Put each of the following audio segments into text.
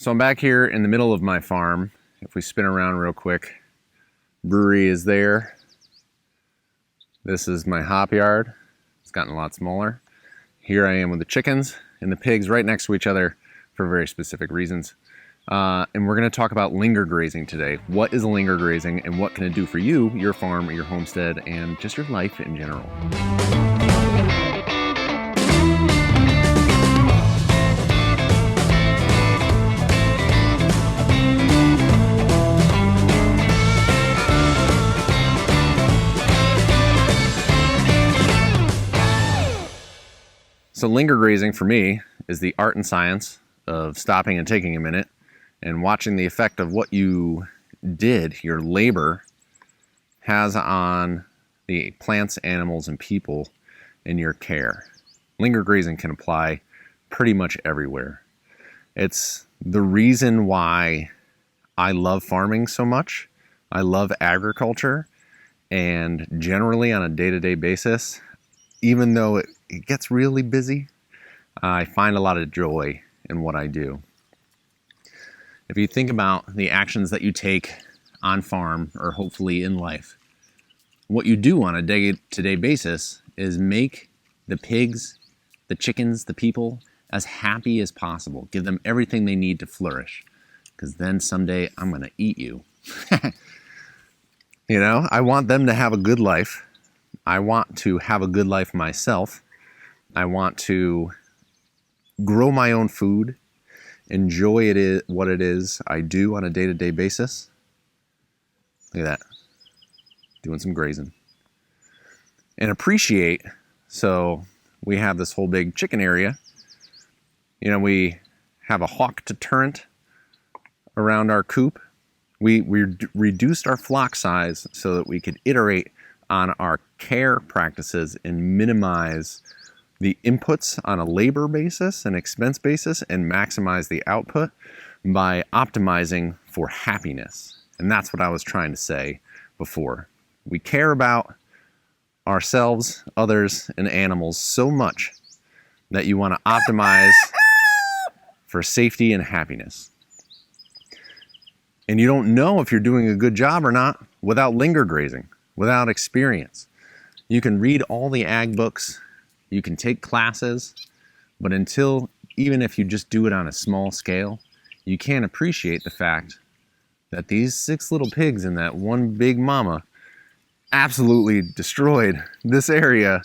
So I'm back here in the middle of my farm. If we spin around real quick, brewery is there. This is my hop yard. It's gotten a lot smaller. Here I am with the chickens and the pigs right next to each other for very specific reasons. And we're going to talk about linger grazing today. What is linger grazing and what can it do for you, your farm, your homestead, and just your life in general? So linger grazing for me is the art and science of stopping and taking a minute and watching the effect of what you did, your labor, has on the plants, animals, and people in your care. Linger grazing can apply pretty much everywhere. It's the reason why I love farming so much. I love agriculture, and generally on a day-to-day basis, even though it gets really busy, I find a lot of joy in what I do. If you think about the actions that you take on farm or hopefully in life, what you do on a day-to-day basis is make the pigs, the chickens, the people as happy as possible. Give them everything they need to flourish, because then someday I'm going to eat you. You know, I want them to have a good life. I want to have a good life myself. I want to grow my own food, enjoy what it is I do on a day-to-day basis. Look at that, doing some grazing. And appreciate, so we have this whole big chicken area. You know, we have a hawk deterrent around our coop. We reduced our flock size so that we could iterate on our care practices and minimize the inputs on a labor basis and expense basis and maximize the output by optimizing for happiness. And that's what I was trying to say before. We care about ourselves, others, and animals so much that you want to optimize for safety and happiness. And you don't know if you're doing a good job or not without linger grazing, without experience. You can read all the ag books, you can take classes, but even if you just do it on a small scale, you can't appreciate the fact that these 6 little pigs and that one big mama absolutely destroyed this area,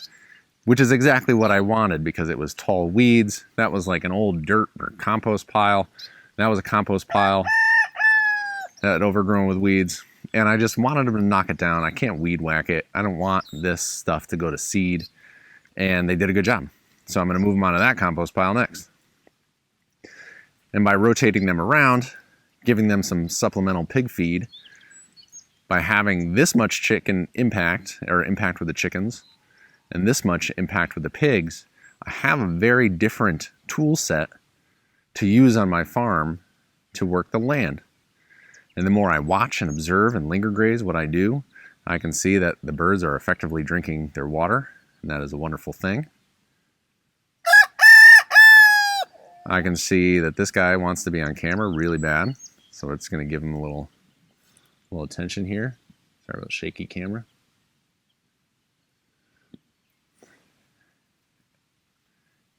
which is exactly what I wanted, because it was tall weeds. That was like an old dirt or compost pile. That was a compost pile that had overgrown with weeds. And I just wanted them to knock it down. I can't weed whack it. I don't want this stuff to go to seed. And they did a good job. So I'm going to move them onto that compost pile next. And by rotating them around, giving them some supplemental pig feed, by having this much chicken impact with the chickens, and this much impact with the pigs, I have a very different tool set to use on my farm to work the land. And the more I watch and observe and linger graze what I do, I can see that the birds are effectively drinking their water, and that is a wonderful thing. I can see that this guy wants to be on camera really bad, so it's going to give him a little attention here. Sorry about the shaky camera.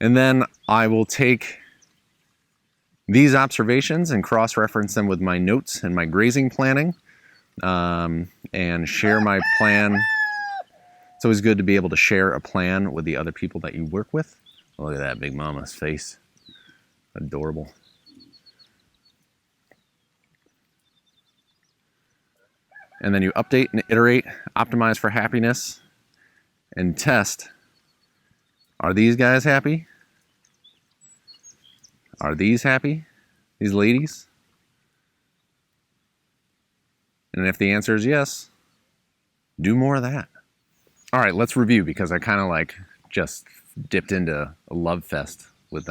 And then I will take these observations and cross-reference them with my notes and my grazing planning, and share my plan. It's always good to be able to share a plan with the other people that you work with. Look at that big mama's face. Adorable. And then you update and iterate, optimize for happiness, and test. Are these guys happy? Are these happy? These ladies? And if the answer is yes, do more of that. All right, let's review, because I kind of just dipped into a love fest with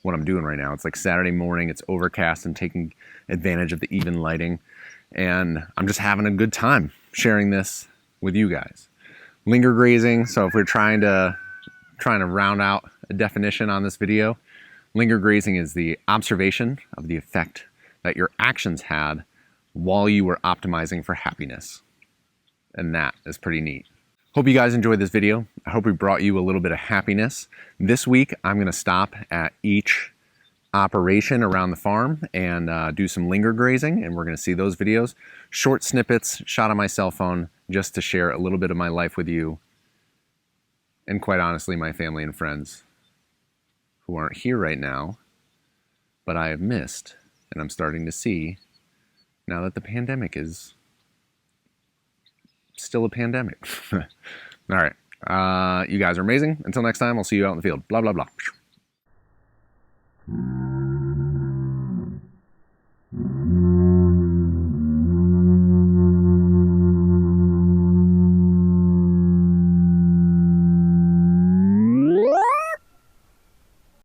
what I'm doing right now. It's like Saturday morning, it's overcast, I'm taking advantage of the even lighting, and I'm just having a good time sharing this with you guys. Linger grazing, so if we're trying to round out a definition on this video, Linger grazing is the observation of the effect that your actions had while you were optimizing for happiness. And that is pretty neat. Hope you guys enjoyed this video. I hope we brought you a little bit of happiness. This week, I'm going to stop at each operation around the farm and do some linger grazing, and we're going to see those videos. Short snippets shot on my cell phone just to share a little bit of my life with you, and quite honestly, my family and friends who aren't here right now, but I have missed, and I'm starting to see now that the pandemic is still a pandemic. All right. You guys are amazing. Until next time, I'll see you out in the field. Blah, blah, blah.